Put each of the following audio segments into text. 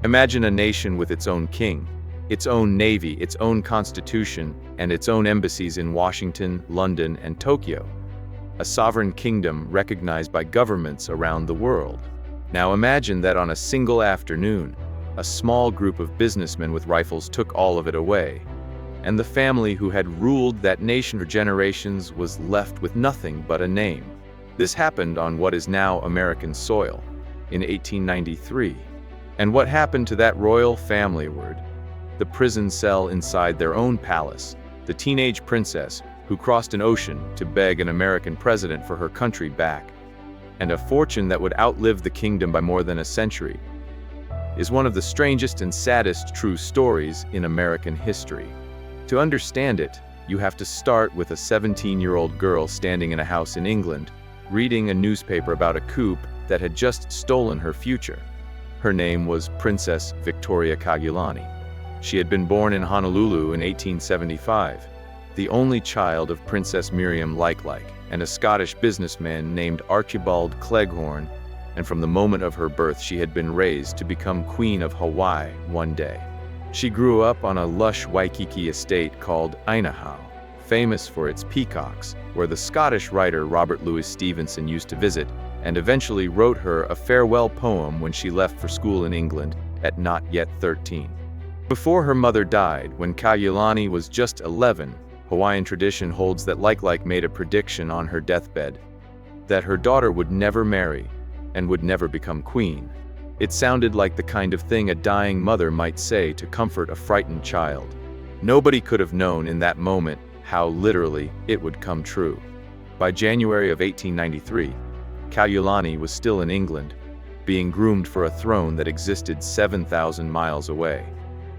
Imagine a nation with its own king, its own navy, its own constitution, and its own embassies in Washington, London, and Tokyo. A sovereign kingdom recognized by governments around the world. Now imagine that on a single afternoon, a small group of businessmen with rifles took all of it away, and the family who had ruled that nation for generations was left with nothing but a name. This happened on what is now American soil, in 1893. And what happened to that royal family? The prison cell inside their own palace, the teenage princess who crossed an ocean to beg an American president for her country back, and a fortune that would outlive the kingdom by more than a century, is one of the strangest and saddest true stories in American history. To understand it, you have to start with a 17-year-old girl standing in a house in England, reading a newspaper about a coup that had just stolen her future. Her name was Princess Victoria Kaʻiulani. She had been born in Honolulu in 1875, the only child of Princess Miriam Liliuokalani and a Scottish businessman named Archibald Cleghorn, and from the moment of her birth she had been raised to become Queen of Hawaii one day. She grew up on a lush Waikiki estate called Ainahau, famous for its peacocks, where the Scottish writer Robert Louis Stevenson used to visit, and eventually wrote her a farewell poem when she left for school in England at not yet 13. Before her mother died, when Kaiulani was just 11, Hawaiian tradition holds that Liliuokalani made a prediction on her deathbed, that her daughter would never marry and would never become queen. It sounded like the kind of thing a dying mother might say to comfort a frightened child. Nobody could have known in that moment how literally it would come true. By January of 1893, Kaiulani was still in England, being groomed for a throne that existed 7,000 miles away.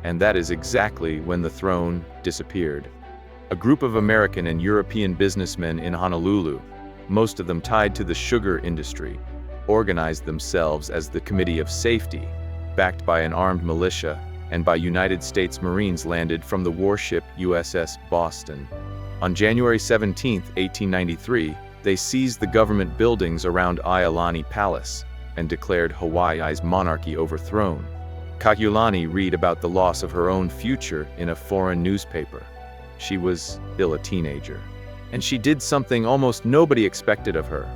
And that is exactly when the throne disappeared. A group of American and European businessmen in Honolulu, most of them tied to the sugar industry, organized themselves as the Committee of Safety, backed by an armed militia and by United States Marines landed from the warship USS Boston. On January 17, 1893, they seized the government buildings around ʻIolani Palace and declared Hawaii's monarchy overthrown. Kaiulani read about the loss of her own future in a foreign newspaper. She was still a teenager, and she did something almost nobody expected of her.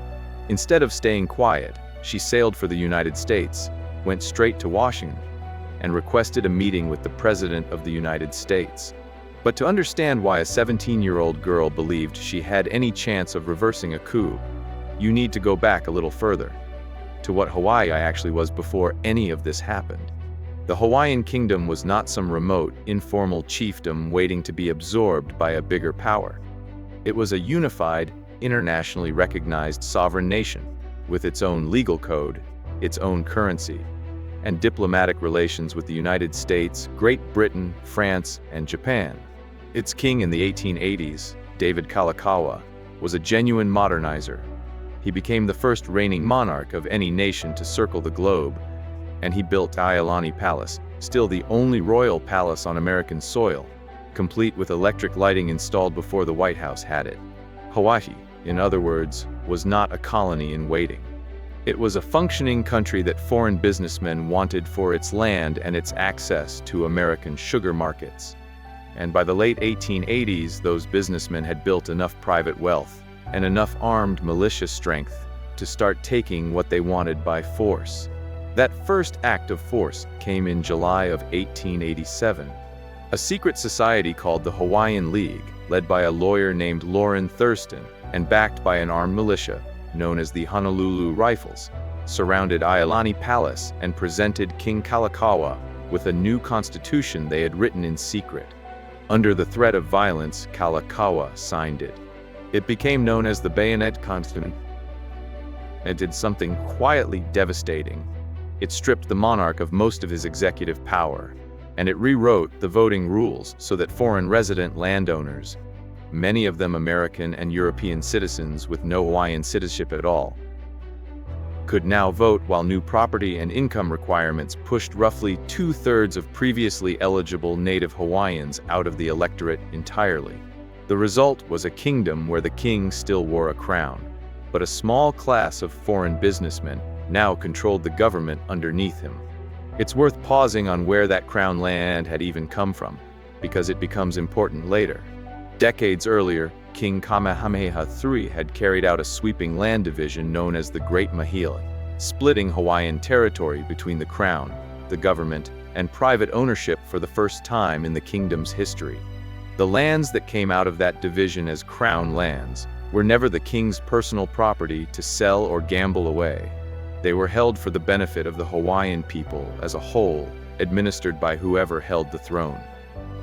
Instead of staying quiet, she sailed for the United States, went straight to Washington, and requested a meeting with the President of the United States. But to understand why a 17-year-old girl believed she had any chance of reversing a coup, you need to go back a little further, to what Hawaii actually was before any of this happened. The Hawaiian Kingdom was not some remote, informal chiefdom waiting to be absorbed by a bigger power. It was a unified, internationally recognized sovereign nation, with its own legal code, its own currency, and diplomatic relations with the United States, Great Britain, France, and Japan. Its king in the 1880s, David Kalakaua, was a genuine modernizer. He became the first reigning monarch of any nation to circle the globe, and he built ʻIolani Palace, still the only royal palace on American soil, complete with electric lighting installed before the White House had it. Hawaii, in other words, was not a colony in waiting. It was a functioning country that foreign businessmen wanted for its land and its access to American sugar markets. And by the late 1880s, those businessmen had built enough private wealth and enough armed militia strength to start taking what they wanted by force. That first act of force came in July of 1887. A secret society called the Hawaiian League, led by a lawyer named Loren Thurston and backed by an armed militia known as the Honolulu Rifles, surrounded ʻIolani Palace and presented King Kalakaua with a new constitution they had written in secret. Under the threat of violence, Kalakaua signed it. It became known as the Bayonet Constitution. It did something quietly devastating. It stripped the monarch of most of his executive power, and it rewrote the voting rules so that foreign resident landowners, many of them American and European citizens with no Hawaiian citizenship at all, could now vote, while new property and income requirements pushed roughly 2/3 of previously eligible native Hawaiians out of the electorate entirely. The result was a kingdom where the king still wore a crown, but a small class of foreign businessmen now controlled the government underneath him. It's worth pausing on where that crown land had even come from, because it becomes important later. Decades earlier, King Kamehameha III had carried out a sweeping land division known as the Great Mahila, splitting Hawaiian territory between the crown, the government, and private ownership for the first time in the kingdom's history. The lands that came out of that division as crown lands were never the king's personal property to sell or gamble away. They were held for the benefit of the Hawaiian people as a whole, administered by whoever held the throne.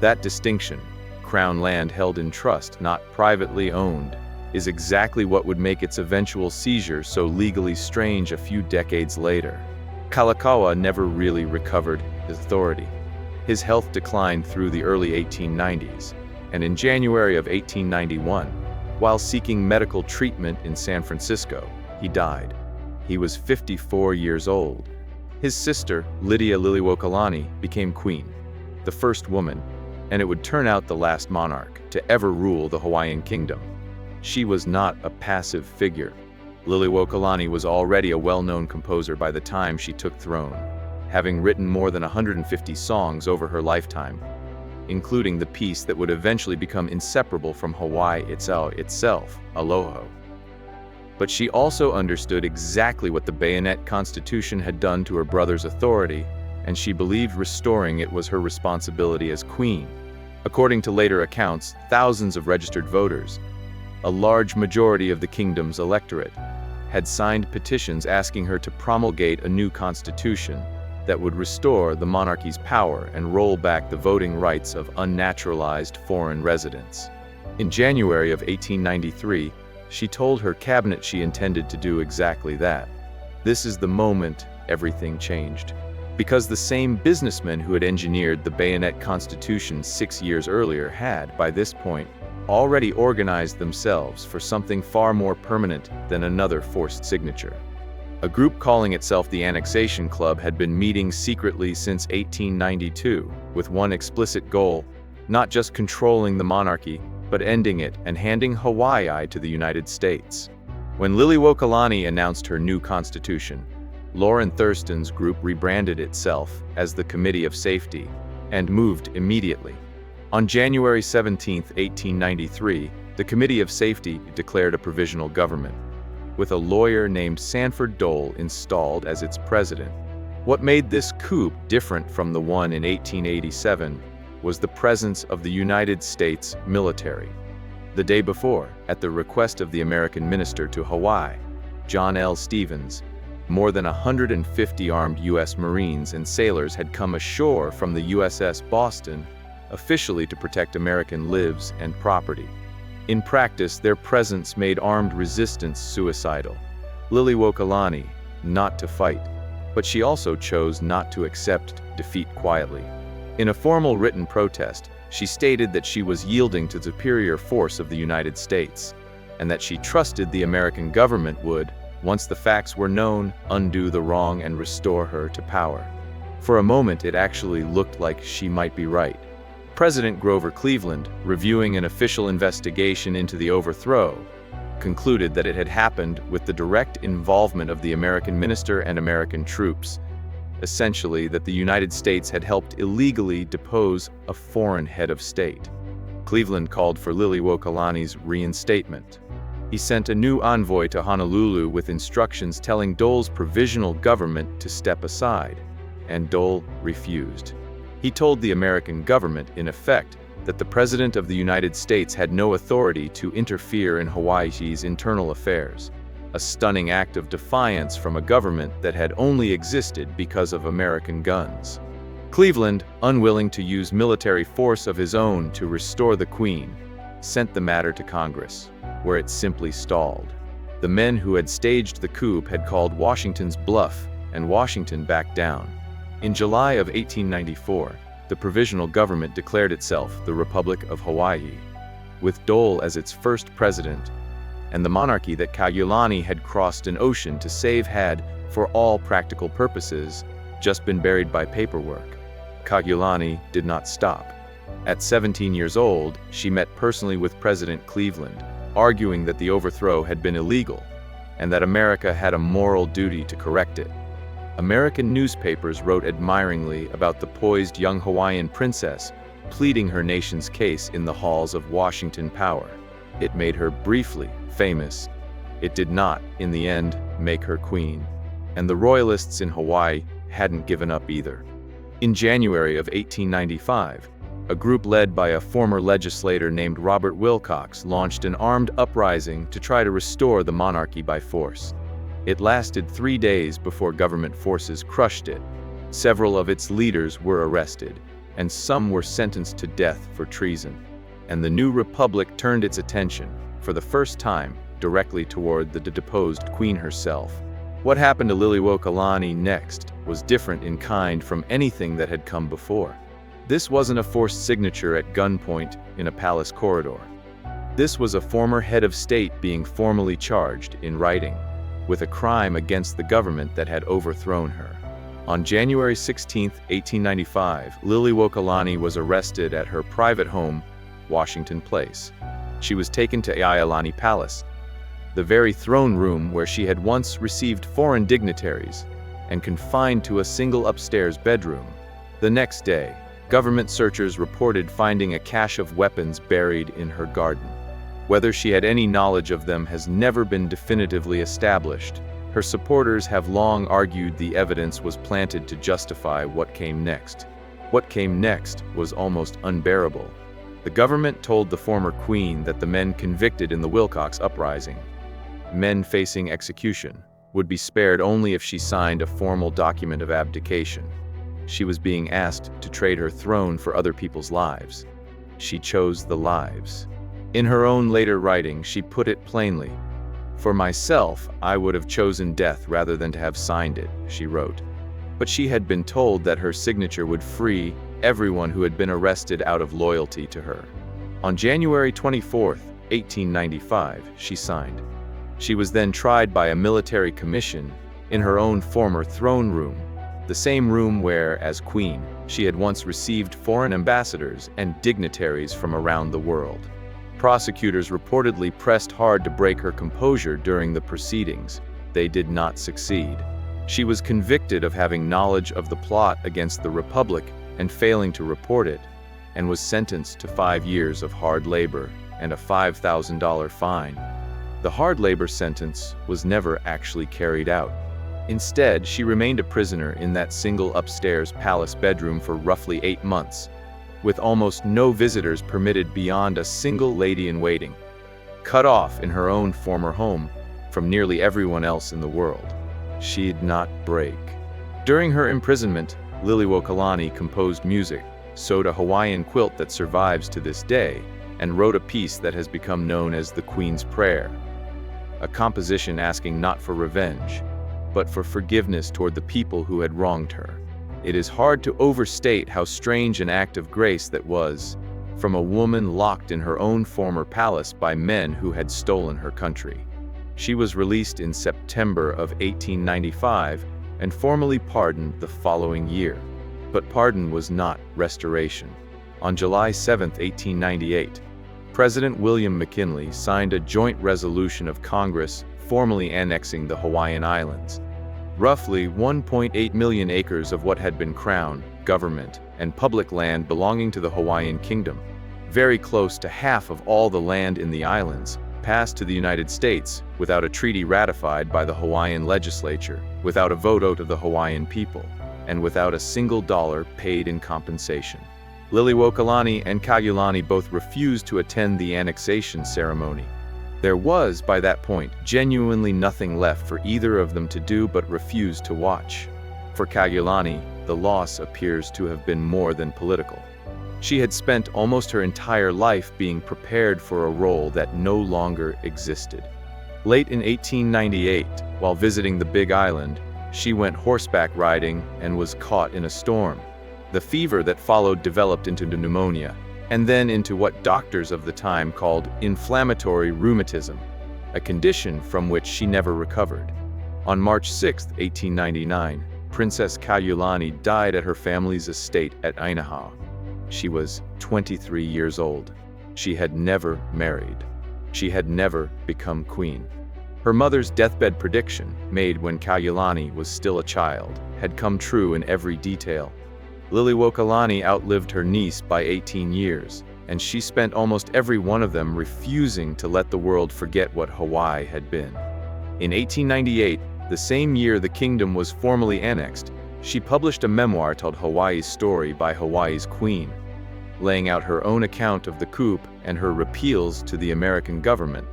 That distinction, crown land held in trust, not privately owned, is exactly what would make its eventual seizure so legally strange a few decades later. Kalakaua never really recovered his authority. His health declined through the early 1890s, and in January of 1891, while seeking medical treatment in San Francisco, he died. He was 54 years old. His sister, Liliuokalani, became queen, the first woman, and it would turn out the last monarch to ever rule the Hawaiian Kingdom. She was not a passive figure. Liliuokalani was already a well-known composer by the time she took throne, having written more than 150 songs over her lifetime, including the piece that would eventually become inseparable from Hawaii itself, Aloha. But she also understood exactly what the Bayonet Constitution had done to her brother's authority, and she believed restoring it was her responsibility as queen. According to later accounts, thousands of registered voters, a large majority of the kingdom's electorate, had signed petitions asking her to promulgate a new constitution that would restore the monarchy's power and roll back the voting rights of unnaturalized foreign residents. In January of 1893, she told her cabinet she intended to do exactly that. This is the moment everything changed. Because the same businessmen who had engineered the Bayonet Constitution 6 years earlier had, by this point, already organized themselves for something far more permanent than another forced signature. A group calling itself the Annexation Club had been meeting secretly since 1892, with one explicit goal: not just controlling the monarchy, but ending it and handing Hawaii to the United States. When Liliuokalani announced her new constitution, Lauren Thurston's group rebranded itself as the Committee of Safety and moved immediately. On January 17, 1893, the Committee of Safety declared a provisional government, with a lawyer named Sanford Dole installed as its president. What made this coup different from the one in 1887 was the presence of the United States military. The day before, at the request of the American minister to Hawaii, John L. Stevens, more than 150 armed U.S. Marines and sailors had come ashore from the USS Boston, officially to protect American lives and property. In practice, their presence made armed resistance suicidal. Liliuokalani, not to fight, but she also chose not to accept defeat quietly. In a formal written protest, she stated that she was yielding to the superior force of the United States, and that she trusted the American government would, once the facts were known, undo the wrong and restore her to power. For a moment, it actually looked like she might be right. President Grover Cleveland, reviewing an official investigation into the overthrow, concluded that it had happened with the direct involvement of the American minister and American troops, essentially that the United States had helped illegally depose a foreign head of state. Cleveland called for Liliuokalani's reinstatement. He sent a new envoy to Honolulu with instructions telling Dole's provisional government to step aside, and Dole refused. He told the American government, in effect, that the President of the United States had no authority to interfere in Hawaii's internal affairs, a stunning act of defiance from a government that had only existed because of American guns. Cleveland, unwilling to use military force of his own to restore the Queen, sent the matter to Congress, where it simply stalled. The men who had staged the coup had called Washington's bluff, and Washington backed down. In July of 1894, the provisional government declared itself the Republic of Hawaii, with Dole as its first president, and the monarchy that Kaiulani had crossed an ocean to save had, for all practical purposes, just been buried by paperwork. Kaiulani did not stop. At 17 years old, she met personally with President Cleveland, arguing that the overthrow had been illegal, and that America had a moral duty to correct it. American newspapers wrote admiringly about the poised young Hawaiian princess, pleading her nation's case in the halls of Washington power. It made her briefly famous. It did not, in the end, make her queen. And the royalists in Hawaii hadn't given up either. In January of 1895, a group led by a former legislator named Robert Wilcox launched an armed uprising to try to restore the monarchy by force. It lasted 3 days before government forces crushed it. Several of its leaders were arrested, and some were sentenced to death for treason. And the new republic turned its attention, for the first time, directly toward the deposed queen herself. What happened to Liliuokalani next was different in kind from anything that had come before. This wasn't a forced signature at gunpoint in a palace corridor. This was a former head of state being formally charged, in writing, with a crime against the government that had overthrown her. On January 16, 1895, Liliuokalani was arrested at her private home, Washington Place. She was taken to ʻIolani Palace, the very throne room where she had once received foreign dignitaries, and confined to a single upstairs bedroom. The next day, government searchers reported finding a cache of weapons buried in her garden. Whether she had any knowledge of them has never been definitively established. Her supporters have long argued the evidence was planted to justify what came next. What came next was almost unbearable. The government told the former queen that the men convicted in the Wilcox uprising, men facing execution, would be spared only if she signed a formal document of abdication. She was being asked to trade her throne for other people's lives. She chose the lives. In her own later writing, she put it plainly, "For myself, I would have chosen death rather than to have signed it," she wrote. But she had been told that her signature would free everyone who had been arrested out of loyalty to her. On January 24, 1895, she signed. She was then tried by a military commission in her own former throne room, the same room where, as queen, she had once received foreign ambassadors and dignitaries from around the world. Prosecutors reportedly pressed hard to break her composure during the proceedings. They did not succeed. She was convicted of having knowledge of the plot against the Republic and failing to report it, and was sentenced to 5 years of hard labor and a $5,000 fine. The hard labor sentence was never actually carried out. Instead, she remained a prisoner in that single upstairs palace bedroom for roughly 8 months, with almost no visitors permitted beyond a single lady-in-waiting, cut off in her own former home from nearly everyone else in the world. She did not break. During her imprisonment, Liliuokalani composed music, sewed a Hawaiian quilt that survives to this day, and wrote a piece that has become known as the Queen's Prayer, a composition asking not for revenge, but for forgiveness toward the people who had wronged her. It is hard to overstate how strange an act of grace that was, from a woman locked in her own former palace by men who had stolen her country. She was released in September of 1895 and formally pardoned the following year. But pardon was not restoration. On July 7, 1898, President William McKinley signed a joint resolution of Congress formally annexing the Hawaiian Islands. Roughly 1.8 million acres of what had been crown, government, and public land belonging to the Hawaiian Kingdom, very close to half of all the land in the islands, passed to the United States without a treaty ratified by the Hawaiian legislature, without a vote out of the Hawaiian people, and without a single dollar paid in compensation. Liliuokalani and Kaiulani both refused to attend the annexation ceremony. There was, by that point, genuinely nothing left for either of them to do but refuse to watch. For Kaiulani, the loss appears to have been more than political. She had spent almost her entire life being prepared for a role that no longer existed. Late in 1898, while visiting the Big Island, she went horseback riding and was caught in a storm. The fever that followed developed into pneumonia, and then into what doctors of the time called inflammatory rheumatism, a condition from which she never recovered. On March 6, 1899, Princess Kaʻiulani died at her family's estate at Ainaha. She was 23 years old. She had never married. She had never become queen. Her mother's deathbed prediction, made when Kaiulani was still a child, had come true in every detail. Liliuokalani outlived her niece by 18 years, and she spent almost every one of them refusing to let the world forget what Hawaii had been. In 1898, the same year the kingdom was formally annexed, she published a memoir titled Hawaii's Story by Hawaii's Queen, laying out her own account of the coup and her repeals to the American government,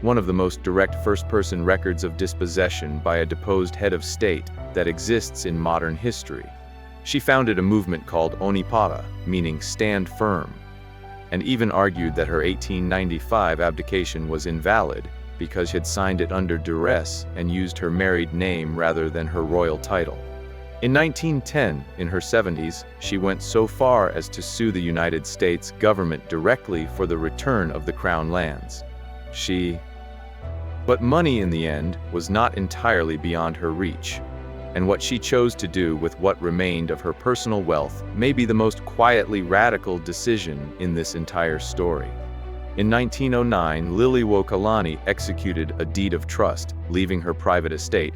one of the most direct first-person records of dispossession by a deposed head of state that exists in modern history. She founded a movement called Onipara, meaning stand firm, and even argued that her 1895 abdication was invalid because she had signed it under duress and used her married name rather than her royal title. In 1910, in her 70s, she went so far as to sue the United States government directly for the return of the Crown lands. But money in the end was not entirely beyond her reach, and what she chose to do with what remained of her personal wealth may be the most quietly radical decision in this entire story. In 1909, Liliuokalani executed a deed of trust, leaving her private estate,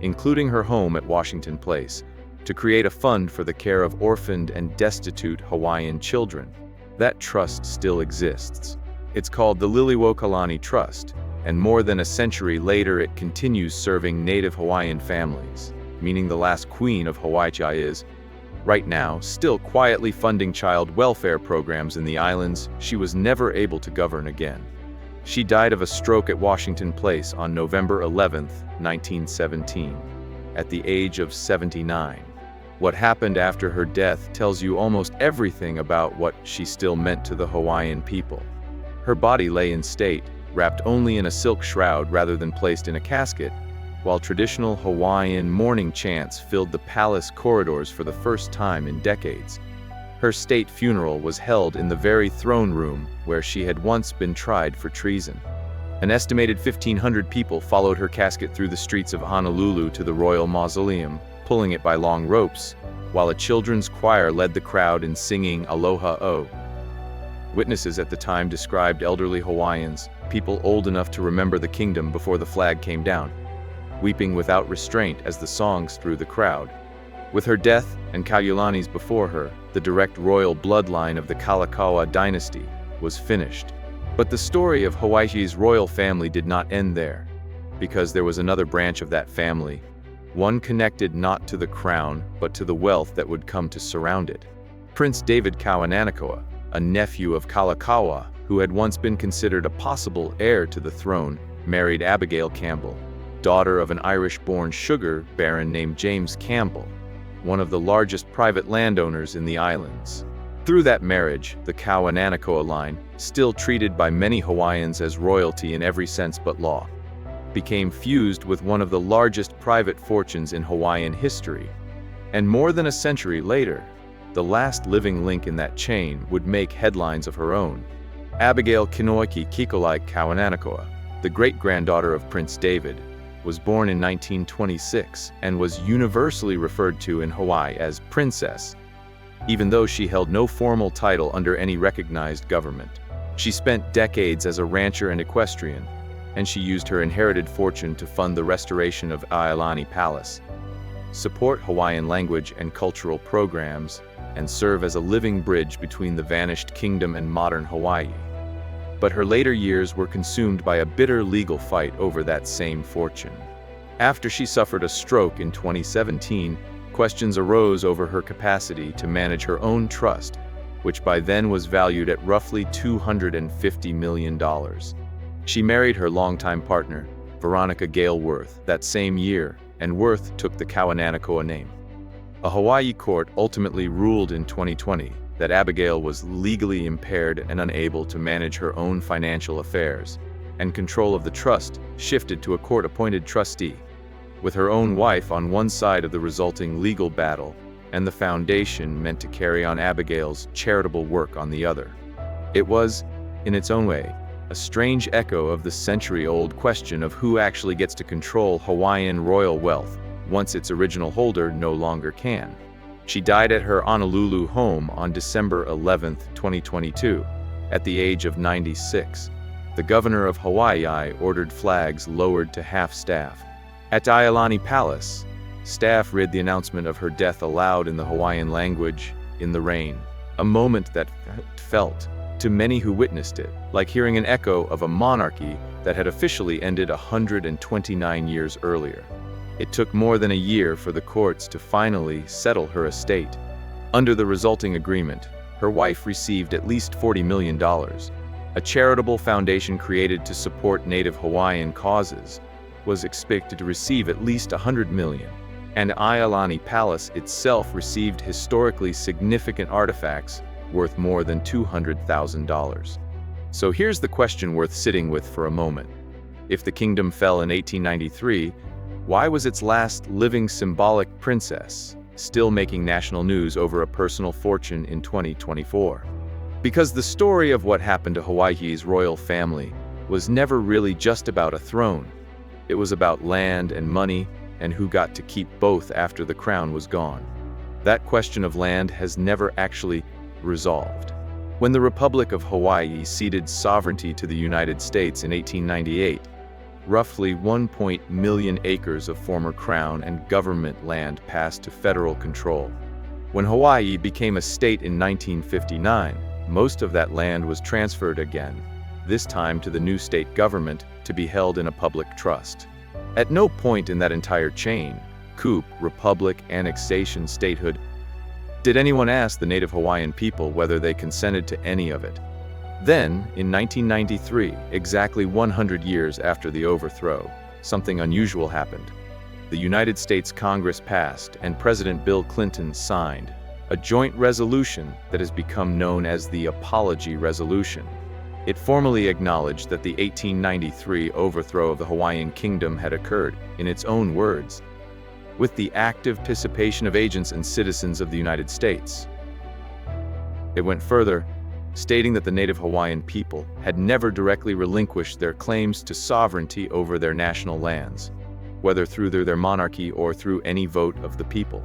including her home at Washington Place, to create a fund for the care of orphaned and destitute Hawaiian children. That trust still exists. It's called the Liliuokalani Trust, and more than a century later it continues serving native Hawaiian families, meaning the last queen of Hawaii is, right now, still quietly funding child welfare programs in the islands she was never able to govern again. She died of a stroke at Washington Place on November 11, 1917, at the age of 79. What happened after her death tells you almost everything about what she still meant to the Hawaiian people. Her body lay in state, wrapped only in a silk shroud rather than placed in a casket, while traditional Hawaiian mourning chants filled the palace corridors for the first time in decades. Her state funeral was held in the very throne room where she had once been tried for treason. An estimated 1,500 people followed her casket through the streets of Honolulu to the royal mausoleum, pulling it by long ropes, while a children's choir led the crowd in singing Aloha O. Witnesses at the time described elderly Hawaiians, people old enough to remember the kingdom before the flag came down, weeping without restraint as the songs through the crowd. With her death, and Kaiulani's before her, the direct royal bloodline of the Kalakaua dynasty was finished. But the story of Hawaii's royal family did not end there, because there was another branch of that family, one connected not to the crown, but to the wealth that would come to surround it. Prince David Kauananakoa, a nephew of Kalakaua, who had once been considered a possible heir to the throne, married Abigail Campbell, daughter of an Irish-born sugar baron named James Campbell, one of the largest private landowners in the islands. Through that marriage, the Kauananakoa line, still treated by many Hawaiians as royalty in every sense but law, became fused with one of the largest private fortunes in Hawaiian history. And more than a century later, the last living link in that chain would make headlines of her own. Abigail Kinoiki Kikolai Kauananakoa, the great-granddaughter of Prince David, was born in 1926 and was universally referred to in Hawaii as Princess, even though she held no formal title under any recognized government. She spent decades as a rancher and equestrian, and she used her inherited fortune to fund the restoration of ʻIolani Palace, support Hawaiian language and cultural programs, and serve as a living bridge between the vanished kingdom and modern Hawaii. But her later years were consumed by a bitter legal fight over that same fortune. After she suffered a stroke in 2017, questions arose over her capacity to manage her own trust, which by then was valued at roughly $250 million. She married her longtime partner, Veronica Gale Worth, that same year, and Worth took the Kauananakoa name. A Hawaii court ultimately ruled in 2020 that Abigail was legally impaired and unable to manage her own financial affairs, and control of the trust shifted to a court-appointed trustee, with her own wife on one side of the resulting legal battle, and the foundation meant to carry on Abigail's charitable work on the other. It was, in its own way, a strange echo of the century-old question of who actually gets to control Hawaiian royal wealth once its original holder no longer can. She died at her Honolulu home on December 11, 2022, at the age of 96. The governor of Hawaii ordered flags lowered to half-staff. At ʻIolani Palace, staff read the announcement of her death aloud in the Hawaiian language, in the rain. A moment that felt, to many who witnessed it, like hearing an echo of a monarchy that had officially ended 129 years earlier. It took more than a year for the courts to finally settle her estate. Under the resulting agreement, her wife received at least $40 million. A charitable foundation created to support Native Hawaiian causes was expected to receive at least $100 million. And ʻIolani Palace itself received historically significant artifacts worth more than $200,000. So here's the question worth sitting with for a moment. If the kingdom fell in 1893, why was its last living symbolic princess still making national news over a personal fortune in 2024? Because the story of what happened to Hawaii's royal family was never really just about a throne. It was about land and money, and who got to keep both after the crown was gone. That question of land has never actually resolved. When the Republic of Hawaii ceded sovereignty to the United States in 1898, roughly 1 million acres of former crown and government land passed to federal control. When Hawaii became a state in 1959, most of that land was transferred again, this time to the new state government to be held in a public trust. At no point in that entire chain, coup, republic, annexation, statehood, did anyone ask the Native Hawaiian people whether they consented to any of it. Then, in 1993, exactly 100 years after the overthrow, something unusual happened. The United States Congress passed and President Bill Clinton signed a joint resolution that has become known as the Apology Resolution. It formally acknowledged that the 1893 overthrow of the Hawaiian Kingdom had occurred, in its own words, with the active participation of agents and citizens of the United States. It went further, stating that the Native Hawaiian people had never directly relinquished their claims to sovereignty over their national lands, whether through their monarchy or through any vote of the people.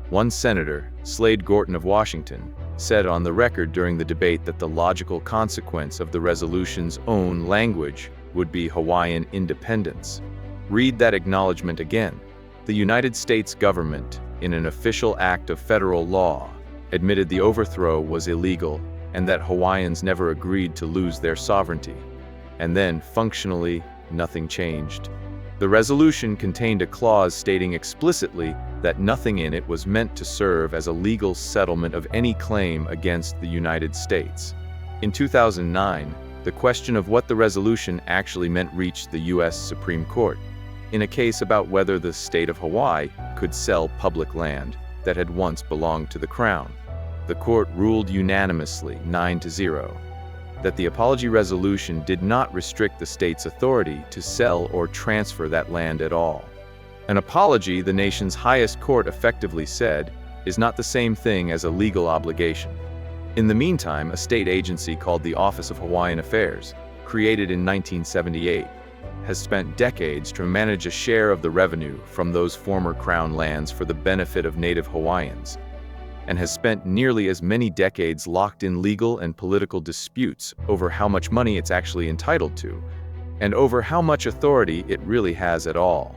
One senator, Slade Gorton of Washington, said on the record during the debate that the logical consequence of the resolution's own language would be Hawaiian independence. Read that acknowledgement again. The United States government, in an official act of federal law, admitted the overthrow was illegal and that Hawaiians never agreed to lose their sovereignty. And then, functionally, nothing changed. The resolution contained a clause stating explicitly that nothing in it was meant to serve as a legal settlement of any claim against the United States. In 2009, the question of what the resolution actually meant reached the U.S. Supreme Court, in a case about whether the state of Hawaii could sell public land that had once belonged to the Crown. The court ruled unanimously, 9-0, that the Apology Resolution did not restrict the state's authority to sell or transfer that land at all. An apology, the nation's highest court effectively said, is not the same thing as a legal obligation. In the meantime, a state agency called the Office of Hawaiian Affairs, created in 1978, has spent decades to manage a share of the revenue from those former Crown lands for the benefit of Native Hawaiians, and has spent nearly as many decades locked in legal and political disputes over how much money it's actually entitled to, and over how much authority it really has at all.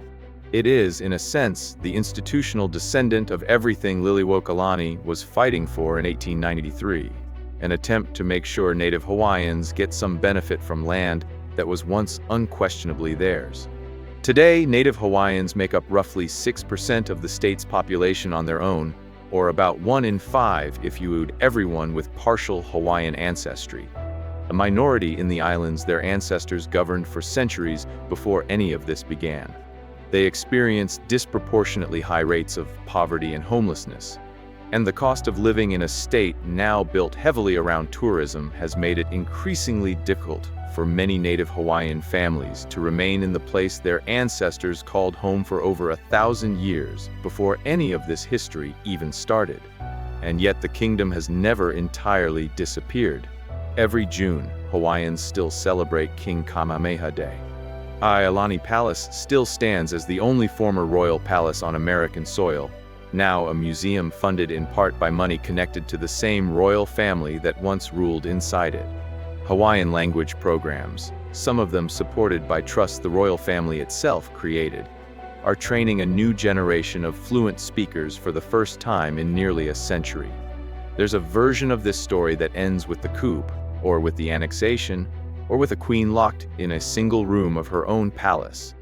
It is, in a sense, the institutional descendant of everything Liliuokalani was fighting for in 1893, an attempt to make sure Native Hawaiians get some benefit from land that was once unquestionably theirs. Today, Native Hawaiians make up roughly 6% of the state's population on their own, or about 1 in 5 if you include everyone with partial Hawaiian ancestry. A minority in the islands their ancestors governed for centuries before any of this began. They experienced disproportionately high rates of poverty and homelessness, and the cost of living in a state now built heavily around tourism has made it increasingly difficult for many Native Hawaiian families to remain in the place their ancestors called home for over 1,000 years before any of this history even started. And yet the kingdom has never entirely disappeared. Every June, Hawaiians still celebrate King Kamehameha Day. ʻIolani Palace still stands as the only former royal palace on American soil, now a museum funded in part by money connected to the same royal family that once ruled inside it. Hawaiian language programs, some of them supported by trust the royal family itself created, are training a new generation of fluent speakers for the first time in nearly a century. There's a version of this story that ends with the coup, or with the annexation, or with a queen locked in a single room of her own palace.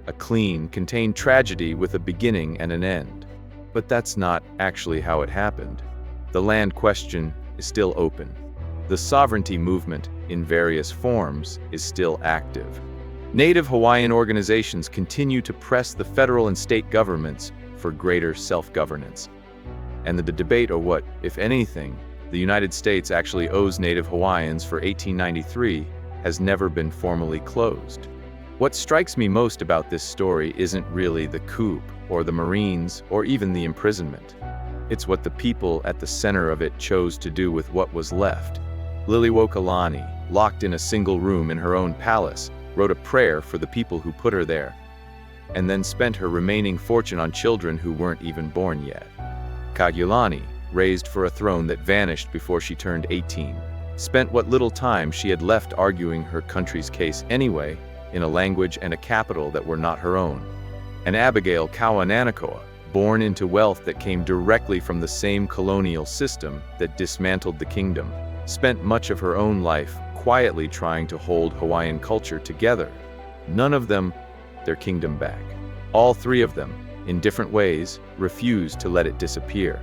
A clean, contained tragedy with a beginning and an end. But that's not actually how it happened. The land question is still open. The sovereignty movement, in various forms, is still active. Native Hawaiian organizations continue to press the federal and state governments for greater self-governance. And the debate over what, if anything, the United States actually owes Native Hawaiians for 1893 has never been formally closed. What strikes me most about this story isn't really the coup, or the Marines, or even the imprisonment. It's what the people at the center of it chose to do with what was left. Liliuokalani, locked in a single room in her own palace, wrote a prayer for the people who put her there, and then spent her remaining fortune on children who weren't even born yet. Kaiulani, raised for a throne that vanished before she turned 18, spent what little time she had left arguing her country's case anyway, in a language and a capital that were not her own. And Abigail Kauananakoa, born into wealth that came directly from the same colonial system that dismantled the kingdom, spent much of her own life quietly trying to hold Hawaiian culture together. None of them their kingdom back. All three of them, in different ways, refused to let it disappear.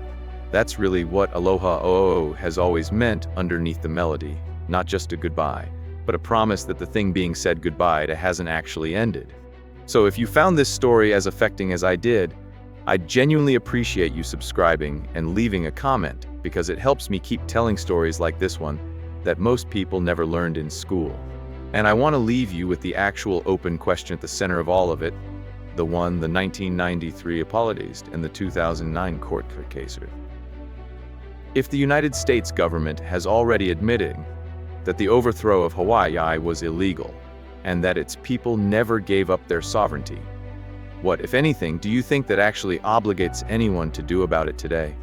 That's really what aloha o'o has always meant underneath the melody, not just a goodbye, but a promise that the thing being said goodbye to hasn't actually ended. So if you found this story as affecting as I did, I'd genuinely appreciate you subscribing and leaving a comment, because it helps me keep telling stories like this one that most people never learned in school. And I want to leave you with the actual open question at the center of all of it, the 1993 apologist and the 2009 court case. If the United States government has already admitted that the overthrow of Hawaii was illegal, and that its people never gave up their sovereignty, what, if anything, do you think that actually obligates anyone to do about it today?